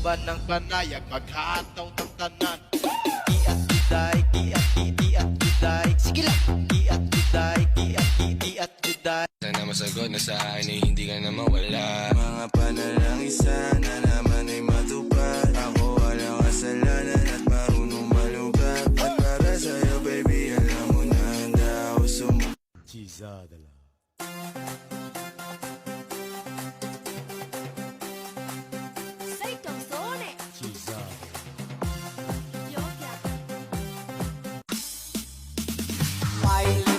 uban ng panayag paghataw ng tanan. Iat juday, iat juday. Sige lang. Iat juday, iat juday. Sana masagot na sa akin ay hindi ka na mawala. Mga panalangin sana naman ay matupad. Ako walang kasalanan at marunong malugat. At para sa'yo baby alam mo na handa ako Chisada la. Sei canzone. Chisada. Yoga. Baile